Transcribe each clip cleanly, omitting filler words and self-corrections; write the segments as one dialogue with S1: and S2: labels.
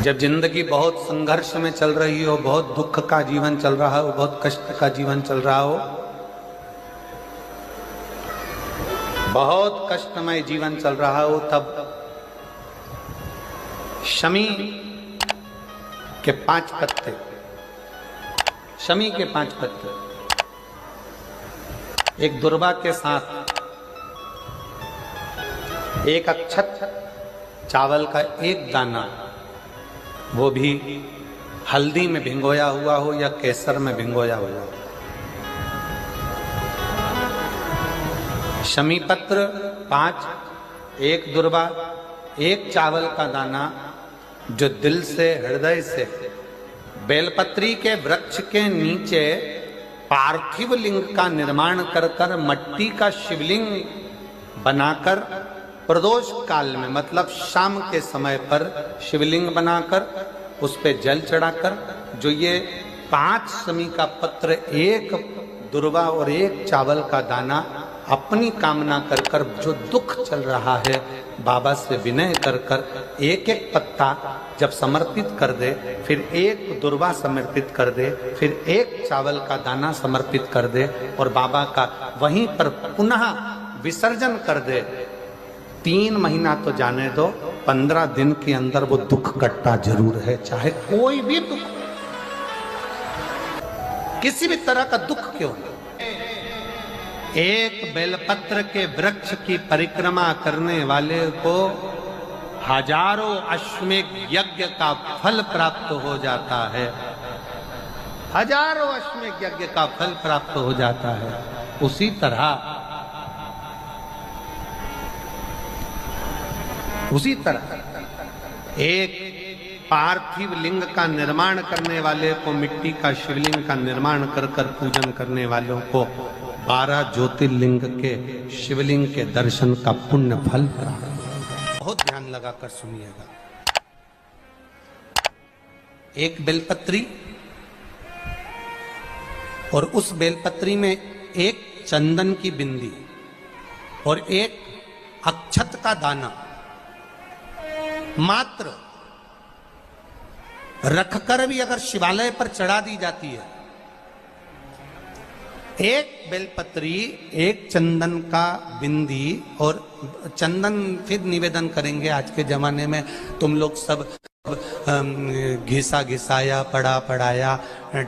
S1: जब जिंदगी बहुत संघर्ष में चल रही हो, बहुत दुख का जीवन चल रहा हो, बहुत कष्ट का जीवन चल रहा हो, बहुत कष्टमय जीवन चल रहा हो, तब शमी के 5 पत्ते, शमी के 5 पत्ते एक दुर्वा के साथ एक अक्षत चावल का एक दाना, वो भी हल्दी में भिंगोया हुआ हो या केसर में भिंगोया हुआ हो, शमी पत्र 5, एक दुर्वा, एक चावल का दाना, जो दिल से हृदय से बेलपत्री के वृक्ष के नीचे पार्थिव लिंग का निर्माण कर कर मट्टी का शिवलिंग बनाकर प्रदोष काल में, मतलब शाम के समय पर शिवलिंग बनाकर उस पे जल चढ़ाकर, जो ये 5 शमी का पत्र, एक दुर्वा और एक चावल का दाना, अपनी कामना कर कर जो दुख चल रहा है बाबा से विनय कर कर एक एक पत्ता जब समर्पित कर दे, फिर एक दुर्वा समर्पित कर दे, फिर एक चावल का दाना समर्पित कर दे और बाबा का वहीं पर पुनः विसर्जन कर दे, 3 महीना तो जाने दो, 15 दिन के अंदर वो दुख कटता जरूर है, चाहे कोई भी दुख, किसी भी तरह का दुख क्यों न। एक बेलपत्र के वृक्ष की परिक्रमा करने वाले को हजारों अश्वमेध यज्ञ का फल प्राप्त हो जाता है, हजारों अश्वमेध यज्ञ का फल प्राप्त हो जाता है। उसी तरह एक पार्थिव लिंग का निर्माण करने वाले को, मिट्टी का शिवलिंग का निर्माण कर कर पूजन करने वालों को 12 ज्योतिर्लिंग के शिवलिंग के दर्शन का पुण्य फल प्राप्त। बहुत ध्यान लगाकर सुनिएगा। एक बेलपत्री और उस बेलपत्री में एक चंदन की बिंदी और एक अक्षत का दाना मात्र रखकर भी अगर शिवालय पर चढ़ा दी जाती है, एक बेलपत्री, एक चंदन का बिंदी, और चंदन फिर निवेदन करेंगे। आज के जमाने में तुम लोग सब घिसा घिसाया, पड़ा पड़ाया,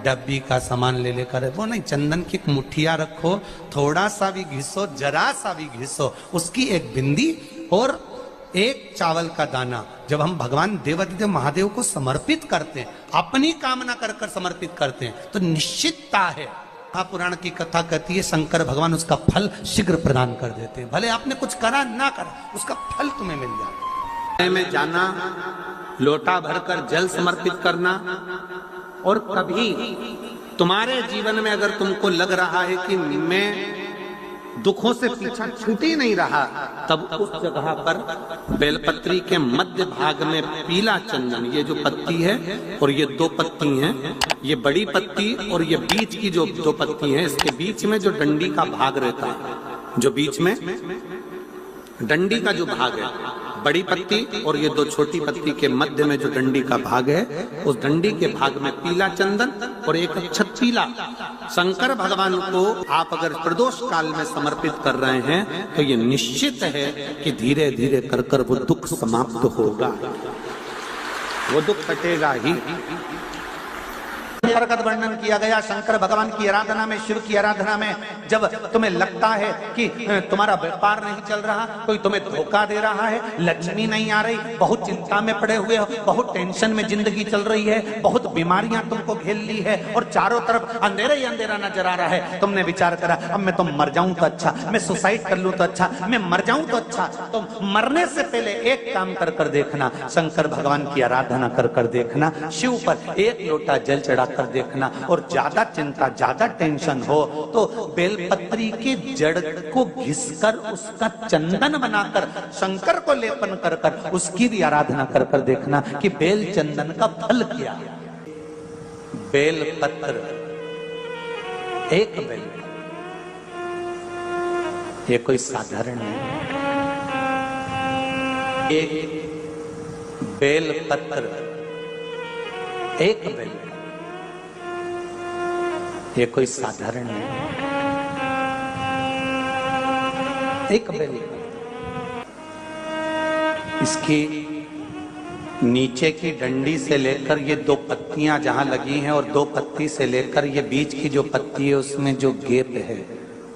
S1: डब्बी का सामान ले लेकर, वो नहीं, चंदन की एक मुठिया रखो, थोड़ा सा भी घिसो, जरा सा भी घिसो, उसकी एक बिंदी और एक चावल का दाना, जब हम भगवान देवाधिदेव महादेव को समर्पित करते हैं, अपनी कामना कर कर समर्पित करते हैं, तो निश्चितता है, पुराण की कथा कहती है, शंकर भगवान उसका फल शीघ्र प्रदान कर देते हैं। भले आपने कुछ करा ना करा, उसका फल तुम्हें मिल जाता। में जाना, लोटा भरकर जल समर्पित करना, और कभी तुम्हारे जीवन में अगर तुमको लग रहा है कि मैं दुखों से पीछा छूट ही नहीं रहा, तब उस जगह पर बेलपत्री के मध्य भाग में पीला चंदन, ये जो पत्ती है और ये 2 पत्ती हैं, ये बड़ी पत्ती और ये बीच की जो 2 पत्ती हैं, इसके बीच में जो डंडी का भाग रहता है, जो बीच में डंडी का जो भाग है, बड़ी पत्ती और ये 2 छोटी पत्ती के मध्य में जो डंडी का भाग है, उस डंडी के भाग में पीला चंदन और एक अक्षत पीला, शंकर भगवान को आप अगर प्रदोष काल में समर्पित कर रहे हैं, तो ये निश्चित है कि धीरे धीरे कर कर वो दुख समाप्त होगा, वो दुख कटेगा ही। प्रकट वर्णन किया गया शंकर भगवान की आराधना में, शिव की आराधना में, जब तुम्हें लगता है कि तुम्हारा व्यापार नहीं चल रहा, कोई तुम्हें धोखा दे रहा है, लक्ष्मी नहीं आ रही, बहुत चिंता में पड़े हुए हो, बहुत टेंशन में जिंदगी चल रही है, बहुत बीमारियां तुमको घेर ली है और चारों तरफ अंधेरा ही अंधेरा नजर आ रहा है, तुमने विचार करा अब मैं तो मर जाऊं तो अच्छा, मैं सुसाइड कर लूं तो अच्छा, मैं मर जाऊं तो अच्छा, तो मरने से पहले एक काम कर कर देखना, शंकर भगवान की आराधना कर कर देखना, शिव पर एक लोटा जल चढ़ा कर देखना, और ज्यादा चिंता, ज्यादा टेंशन हो तो बेलपत्री के जड़ को घिसकर उसका चंदन बनाकर शंकर को लेपन कर कर उसकी भी आराधना कर कर देखना कि बेल चंदन का फल क्या है। बेलपत्र, एक बेल, ये कोई साधारण नहीं, एक बेलपत्र एक बेल, ये कोई साधारण नहीं, एक बेल। इसकी नीचे की डंडी से लेकर ये दो पत्तियां जहां लगी हैं और दो पत्ती से लेकर ये बीच की जो पत्ती है उसमें जो गैप है,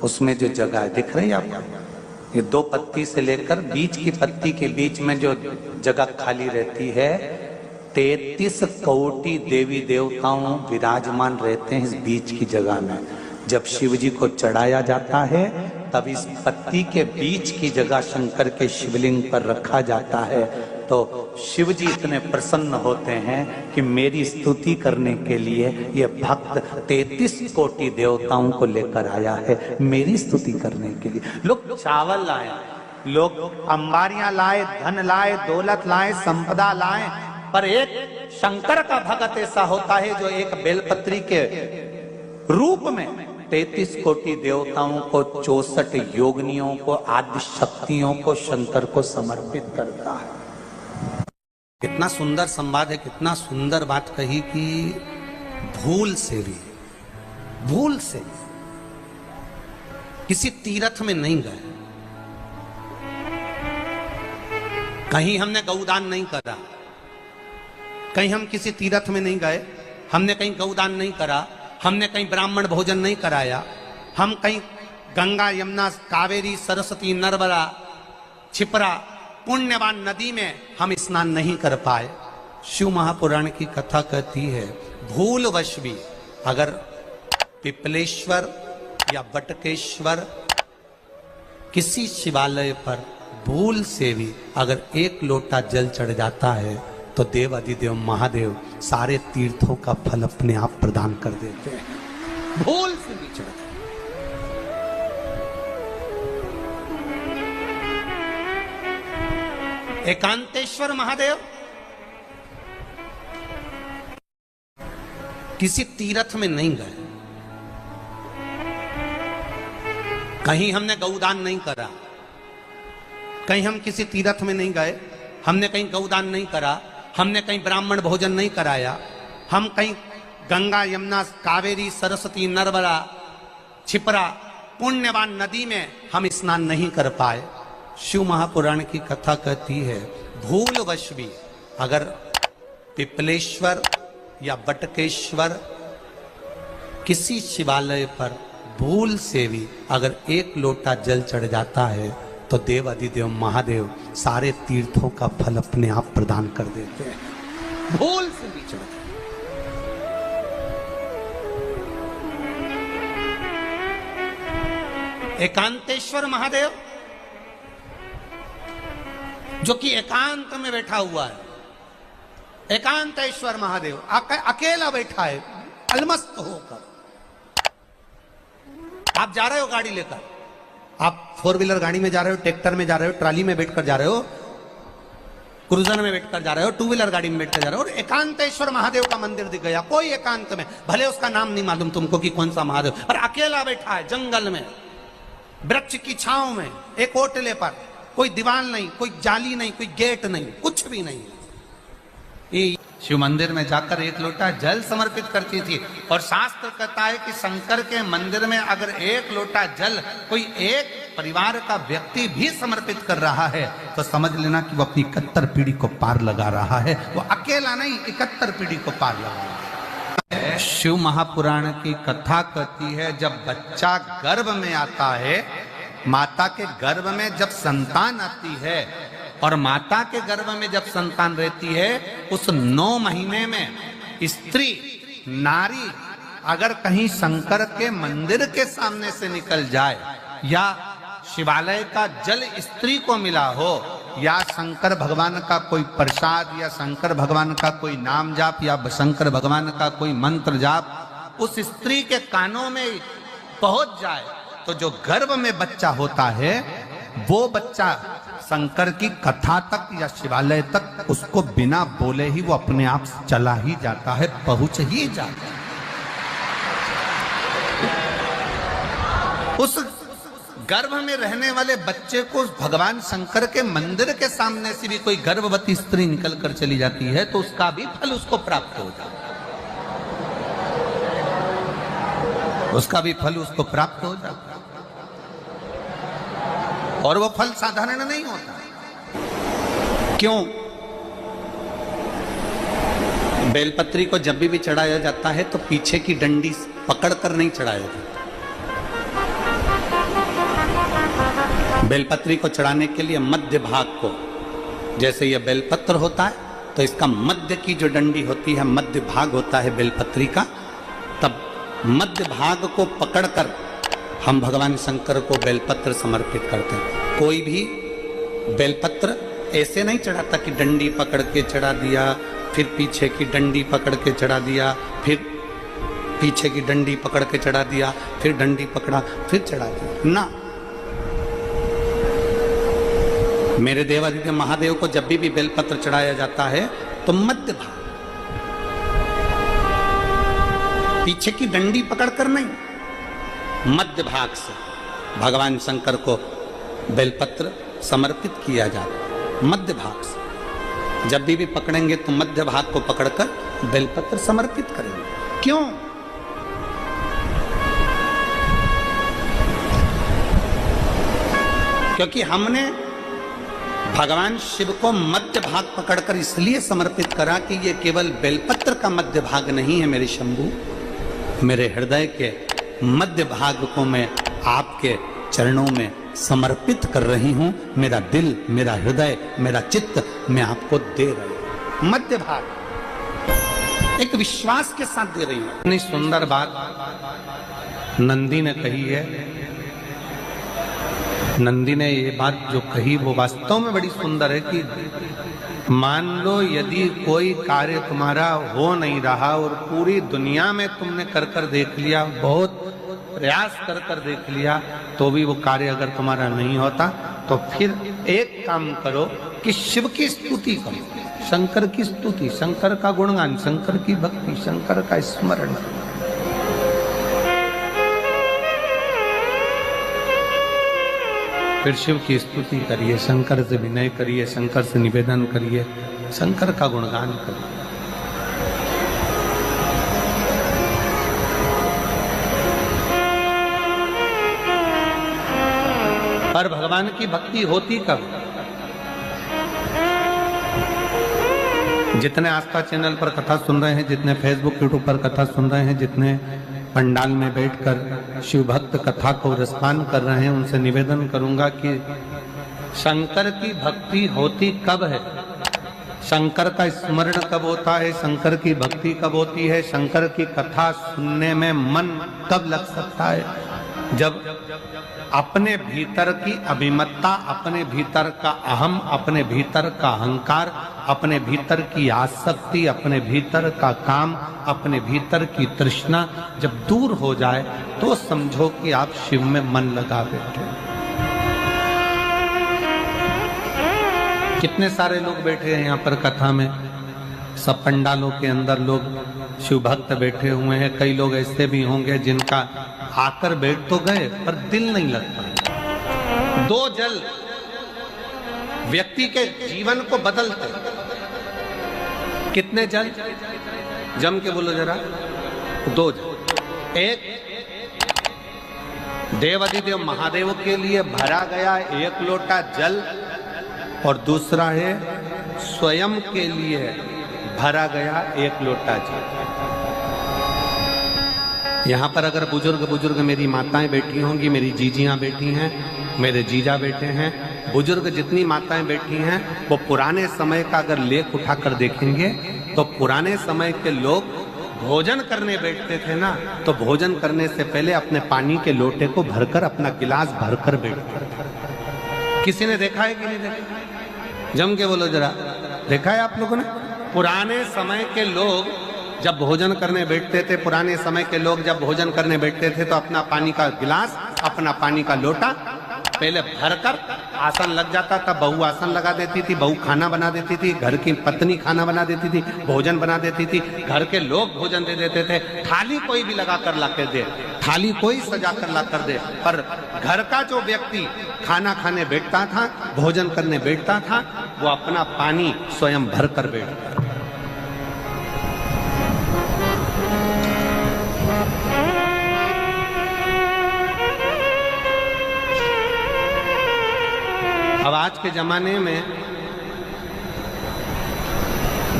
S1: उसमें जो जगह है, दिख रही है आपको? ये दो पत्ती से लेकर बीच की पत्ती के बीच में जो जगह खाली रहती है, 33 कोटि देवी देवताओं विराजमान रहते हैं इस बीच की जगह में। जब शिव जी को चढ़ाया जाता है तब इस पत्ती के बीच की जगह शंकर के शिवलिंग पर रखा जाता है, तो शिव जी इतने प्रसन्न होते हैं कि मेरी स्तुति करने के लिए ये भक्त 33 कोटि देवताओं को लेकर आया है, मेरी स्तुति करने के लिए। लोग चावल लाए, लोग अंबारियां लाए, धन लाए, दौलत लाए, संपदा लाए, पर एक शंकर का भक्त ऐसा होता है जो एक बेलपत्री के रूप में 33 कोटि देवताओं को, 64 योगिनियों को, आदि शक्तियों को शंकर को समर्पित करता है। कितना सुंदर संवाद है, कितना सुंदर बात कही कि भूल से भी, भूल से किसी तीर्थ में नहीं गए, कहीं हमने गौदान नहीं करा, कहीं हम किसी तीर्थ में नहीं गए, हमने कहीं गौदान नहीं करा, हमने कहीं ब्राह्मण भोजन नहीं कराया, हम कहीं गंगा यमुना कावेरी सरस्वती नर्मदा छिपरा पुण्यवान नदी में हम स्नान नहीं कर पाए। शिव महापुराण की कथा कहती है भूलवश भी अगर पिपलेश्वर या बटकेश्वर किसी शिवालय पर भूल से भी अगर एक लोटा जल चढ़ जाता है तो देव अधिदेव महादेव सारे तीर्थों का फल अपने आप प्रदान कर देते हैं। भूल से भी चढ़, एकांतेश्वर महादेव किसी तीर्थ में नहीं गए, कहीं हमने गौदान नहीं करा, कहीं हम किसी तीर्थ में नहीं गए, हमने कहीं गौदान नहीं करा, हमने कहीं ब्राह्मण भोजन नहीं कराया, हम कहीं गंगा यमुना कावेरी सरस्वती नर्मदा छिपरा पुण्यवान नदी में हम स्नान नहीं कर पाए। शिव महापुराण की कथा कहती है भूलवश भी अगर पिपलेश्वर या बटकेश्वर किसी शिवालय पर भूल से भी अगर एक लोटा जल चढ़ जाता है तो देव अधिदेव महादेव सारे तीर्थों का फल अपने आप प्रदान कर देते हैं। भूल से भी चढ़, एकांतेश्वर महादेव जो कि एकांत में बैठा हुआ है, एकांतेश्वर महादेव अकेला बैठा है अलमस्त होकर। आप जा रहे हो गाड़ी लेकर, आप 4 व्हीलर गाड़ी में जा रहे हो, ट्रैक्टर में जा रहे हो, ट्राली में बैठकर जा रहे हो, क्रूजर में बैठकर जा रहे हो, 2 व्हीलर गाड़ी में बैठकर जा रहे हो, और एकांतेश्वर महादेव का मंदिर दिख गया, कोई एकांत में, भले उसका नाम नहीं मालूम तुमको कि कौन सा महादेव, पर अकेला बैठा है जंगल में, वृक्ष की छांव में, एक ओटले पर, कोई दीवार नहीं, कोई जाली नहीं, कोई गेट नहीं, कुछ भी नहीं। शिव मंदिर में जाकर एक लोटा जल समर्पित करती थी, और शास्त्र कहता है कि शंकर के मंदिर में अगर एक लोटा जल कोई एक परिवार का व्यक्ति भी समर्पित कर रहा है तो समझ लेना कि वो अपनी 71 पीढ़ी को पार लगा रहा है। वो अकेला नहीं, 71 पीढ़ी को पार लगा रहा है। शिव महापुराण की कथा कहती है जब बच्चा गर्भ में आता है, माता के गर्भ में जब संतान आती है और माता के गर्भ में जब संतान रहती है, उस 9 महीने में स्त्री नारी अगर कहीं शंकर के मंदिर के सामने से निकल जाए, या शिवालय का जल स्त्री को मिला हो, या शंकर भगवान का कोई प्रसाद, या शंकर भगवान का कोई नाम जाप, या शंकर भगवान का कोई मंत्र जाप उस स्त्री के कानों में पहुंच जाए, तो जो गर्भ में बच्चा होता है वो बच्चा शंकर की कथा तक या शिवालय तक उसको बिना बोले ही वो अपने आप चला ही जाता है, पहुंच ही जाता है। उस गर्भ में रहने वाले बच्चे को भगवान शंकर के मंदिर के सामने से भी कोई गर्भवती स्त्री निकल कर चली जाती है तो उसका भी फल उसको प्राप्त हो जाता है। उसका भी फल उसको प्राप्त हो जाता है। और वो फल साधारण नहीं होता। क्यों? बेलपत्री को जब भी चढ़ाया जाता है तो पीछे की डंडी पकड़कर नहीं चढ़ाया जाता। बेलपत्री को चढ़ाने के लिए मध्य भाग को, जैसे यह बेलपत्र होता है तो इसका मध्य की जो डंडी होती है, मध्य भाग होता है बेलपत्री का, तब मध्य भाग को पकड़कर हम भगवान शंकर को बेलपत्र समर्पित करते हैं। कोई भी बेलपत्र ऐसे नहीं चढ़ाता कि डंडी पकड़ के चढ़ा दिया, फिर पीछे की डंडी पकड़ के चढ़ा दिया, फिर पीछे की डंडी पकड़ के चढ़ा दिया, फिर डंडी पकड़ा, फिर चढ़ा दिया ना। मेरे देवादिदेव महादेव को जब भी बेलपत्र चढ़ाया जाता है तो मध्य भाग, पीछे की डंडी पकड़कर नहीं, मध्य भाग से भगवान शंकर को बेलपत्र समर्पित किया जाता है। मध्य भाग से जब भी पकड़ेंगे तो मध्य भाग को पकड़कर बेलपत्र समर्पित करेंगे। क्यों? क्योंकि हमने भगवान शिव को मध्य भाग पकड़कर इसलिए समर्पित करा कि ये केवल बेलपत्र का मध्य भाग नहीं है मेरे शंभू, मेरे हृदय के मध्य भाग को मैं आपके चरणों में समर्पित कर रही हूं। मेरा दिल, मेरा हृदय, मेरा चित्त मैं आपको दे रही हूं। मध्य भाग एक विश्वास के साथ दे रही हूं। इतनी सुंदर बात नंदी ने कही है। नंदी ने ये बात जो कही वो वास्तव में बड़ी सुंदर है कि मान लो यदि कोई कार्य तुम्हारा हो नहीं रहा और पूरी दुनिया में तुमने कर कर देख लिया, बहुत प्रयास कर कर देख लिया, तो भी वो कार्य अगर तुम्हारा नहीं होता, तो फिर एक काम करो कि शिव की स्तुति करो, शंकर की स्तुति, शंकर का गुणगान, शंकर की भक्ति, शंकर का स्मरण। फिर शिव की स्तुति करिए, शंकर से विनय करिए, शंकर से निवेदन करिए, शंकर का गुणगान करिए। पर भगवान की भक्ति होती कब? जितने आस्था चैनल पर कथा सुन रहे हैं, जितने फेसबुक यूट्यूब पर कथा सुन रहे हैं, जितने पंडाल में बैठकर शिव भक्त कथा को रसपान कर रहे हैं, उनसे निवेदन करूंगा कि शंकर की भक्ति होती कब है, शंकर का स्मरण कब होता है, शंकर की भक्ति कब होती है, शंकर की कथा सुनने में मन कब लग सकता है? जब अपने भीतर की अभिमत्ता, अपने भीतर का अहम, अपने भीतर का अहंकार, अपने भीतर की आसक्ति, अपने भीतर का काम, अपने भीतर की तृष्णा जब दूर हो जाए तो समझो कि आप शिव में मन लगा बैठे। कितने सारे लोग बैठे हैं यहाँ पर कथा में, सब पंडालों के अंदर लोग शिव भक्त बैठे हुए हैं। कई लोग ऐसे भी होंगे जिनका आकर बैठ तो गए पर दिल नहीं लगता। दो जल व्यक्ति के जीवन को बदलते। कितने जल? जम के बोलो जरा। दो जल। एक देवादिदेव महादेव के लिए भरा गया 1 लोटा जल और दूसरा है स्वयं के लिए भरा गया 1 लोटा जल। यहाँ पर अगर बुजुर्ग मेरी माताएं बैठी होंगी, मेरी जीजियां बैठी हैं, मेरे जीजा बैठे हैं, बुजुर्ग जितनी माताएं बैठी हैं वो पुराने समय का अगर लेख उठाकर देखेंगे तो पुराने समय के लोग भोजन करने बैठते थे ना, तो भोजन करने से पहले अपने पानी के लोटे को भरकर, अपना गिलास भरकर बैठते थे। किसी ने देखा है कि नहीं देखा? जम के बोलो जरा, देखा है आप लोगों ने? पुराने समय के लोग जब भोजन करने बैठते थे, पुराने समय के लोग जब भोजन करने बैठते थे तो अपना पानी का गिलास, अपना पानी का लोटा पहले भरकर आसन लग जाता था। बहू आसन लगा देती थी, बहू खाना बना देती थी, घर की पत्नी खाना बना देती थी, भोजन बना देती थी, घर के लोग भोजन दे देते थे। थाली कोई भी लगा कर ला कर दे, थाली कोई सजा कर ला कर दे, पर घर का जो व्यक्ति खाना खाने बैठता था, भोजन करने बैठता था, वो अपना पानी स्वयं भर कर बैठता। के जमाने में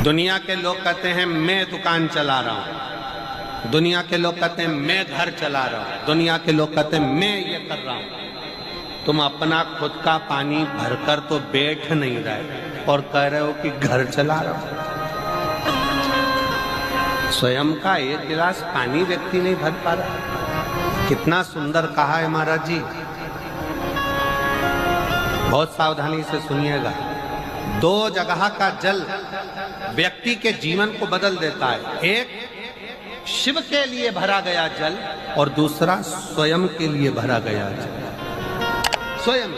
S1: दुनिया के लोग कहते हैं मैं दुकान चला रहा हूं, दुनिया के लोग कहते हैं मैं घर चला रहा हूं, दुनिया के लोग कहते हैं मैं ये कर रहा हूं। तुम अपना खुद का पानी भरकर तो बैठ नहीं रहे और कह रहे हो कि घर चला रहा हूं। स्वयं का एक गिलास पानी व्यक्ति नहीं भर पा रहा। कितना सुंदर कहा है महाराज जी, बहुत सावधानी से सुनिएगा। दो जगह का जल व्यक्ति के जीवन को बदल देता है। एक शिव के लिए भरा गया जल और दूसरा स्वयं के लिए भरा गया जल। स्वयं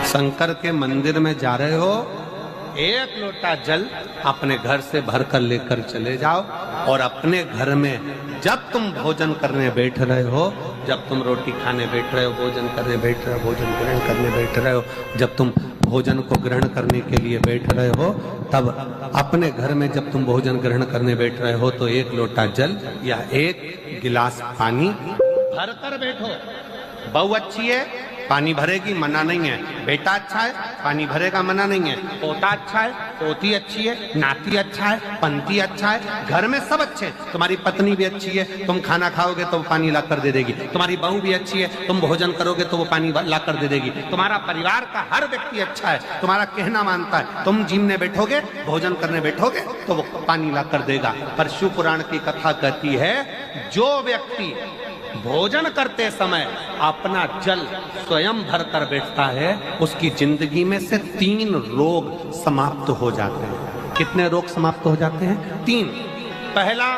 S1: शंकर के मंदिर में जा रहे हो, एक लोटा जल अपने घर से भरकर लेकर चले जाओ और अपने घर में जब तुम भोजन करने बैठ रहे हो, जब तुम रोटी खाने बैठ रहे हो, भोजन करने बैठ रहे हो, भोजन ग्रहण करने बैठ रहे हो, जब तुम भोजन को ग्रहण करने के लिए बैठ रहे हो, तब अपने घर में जब तुम भोजन ग्रहण करने बैठ रहे हो तो एक लोटा जल या एक गिलास पानी भरकर बैठो। बहू अच्छी है, पानी भरेगी, मना नहीं है। बेटा अच्छा है, पानी भरेगा, मना नहीं है। पोता अच्छा है, पोती अच्छी है, नाती अच्छा है, पंती अच्छा है, घर में सब अच्छे हैं। तुम्हारी पत्नी भी अच्छी है, तुम खाना खाओगे तो वो पानी ला कर दे देगी। तुम्हारी बहू भी अच्छी है, तुम भोजन करोगे तो वो पानी ला कर दे देगी। तुम्हारा परिवार का हर व्यक्ति अच्छा है, तुम्हारा कहना मानता है। तुम जिमने बैठोगे, भोजन करने बैठोगे तो वो पानी ला कर देगा। पर शिव पुराण की कथा कहती है, जो व्यक्ति भोजन करते समय अपना जल स्वयं भरकर बैठता है, उसकी जिंदगी में से 3 रोग समाप्त हो जाते हैं। कितने रोग समाप्त हो जाते हैं? 3। पहला,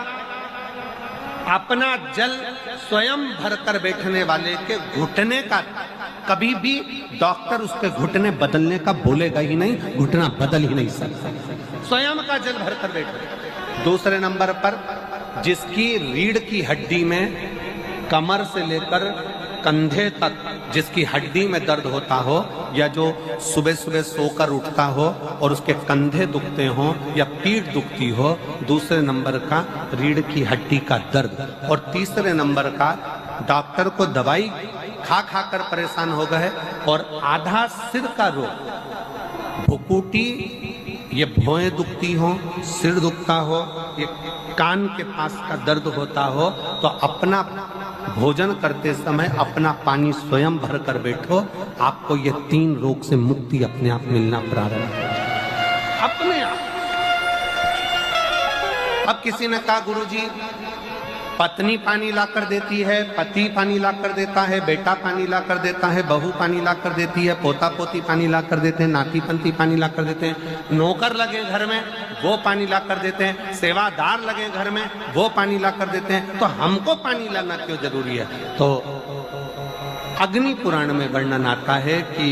S1: अपना जल स्वयं भरकर बैठने वाले के घुटने का कभी भी डॉक्टर उसके घुटने बदलने का बोलेगा ही नहीं, घुटना बदल ही नहीं सकता। स्वयं का जल भरकर बैठे। दूसरे नंबर पर, जिसकी रीढ़ की हड्डी में कमर से लेकर कंधे तक जिसकी हड्डी में दर्द होता हो, या जो सुबह सुबह सोकर उठता हो और उसके कंधे दुखते हो या पीठ दुखती हो। दूसरे नंबर का रीढ़ की हड्डी का दर्द। और तीसरे नंबर का, डॉक्टर को दवाई खा खा कर परेशान हो गए और आधा सिर का रोग, भुकुटी, ये भौएं दुखती हो, सिर दुखता हो, ये कान के पास का दर्द होता हो, तो अपना भोजन करते समय अपना पानी स्वयं भर कर बैठो। आपको ये 3 रोग से मुक्ति अपने आप मिलना प्रारंभ हो जाए, अपने आप। अब किसी ने कहा, गुरुजी पत्नी पानी ला कर देती है, पति पानी ला कर देता है, बेटा पानी ला कर देता है, बहू पानी ला कर देती है, पोता पोती पानी ला कर देते हैं, नाती पंती पानी ला कर देते हैं, नौकर लगे घर में वो पानी ला कर देते हैं, सेवादार लगे घर में वो पानी ला कर देते हैं, तो हमको पानी लाना क्यों जरूरी है? तो अग्नि पुराण में वर्णन आता है कि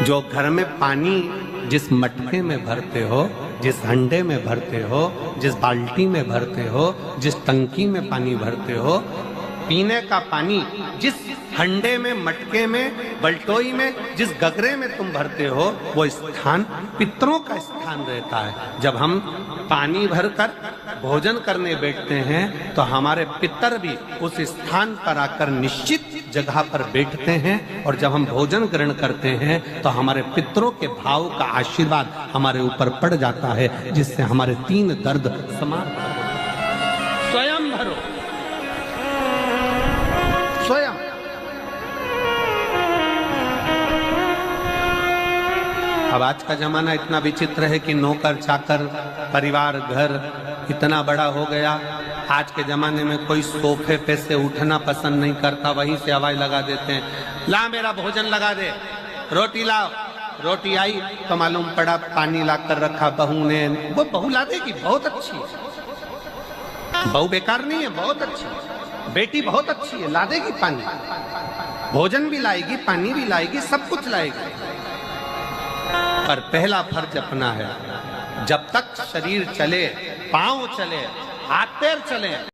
S1: जो घर में पानी जिस मटके में भरते हो, जिस हंडे में भरते हो, जिस बाल्टी में भरते हो, जिस टंकी में पानी भरते हो, पीने का पानी जिस हंडे में, मटके में, बल्टोई में, जिस गगरे में तुम भरते हो, वो स्थान पितरों का स्थान रहता है। जब हम पानी भरकर भोजन करने बैठते हैं तो हमारे पितर भी उस स्थान पर आकर निश्चित जगह पर बैठते हैं, और जब हम भोजन ग्रहण करते हैं तो हमारे पितरों के भाव का आशीर्वाद हमारे ऊपर पड़ जाता है, जिससे हमारे 3 दर्द समाप्त हो जाते हैं। स्वयं भरो, स्वयं। अब आज का जमाना इतना विचित्र है कि नौकर चाकर, परिवार, घर इतना बड़ा हो गया। आज के जमाने में कोई सोफे पे से उठना पसंद नहीं करता, वहीं से आवाज लगा देते हैं, ला मेरा भोजन लगा दे, रोटी लाओ। रोटी आई तो मालूम पड़ा पानी ला कर रखा बहू ने। वो बहू ला देगी, बहुत अच्छी है, बहू बेकार नहीं है, बहुत अच्छी है, बेटी बहुत अच्छी है, ला देगी पानी, भोजन भी लाएगी, पानी भी लाएगी, सब कुछ लाएगी। पर पहला फर्ज अपना है, जब तक शरीर चले, पांव चले, हाथ पैर चले,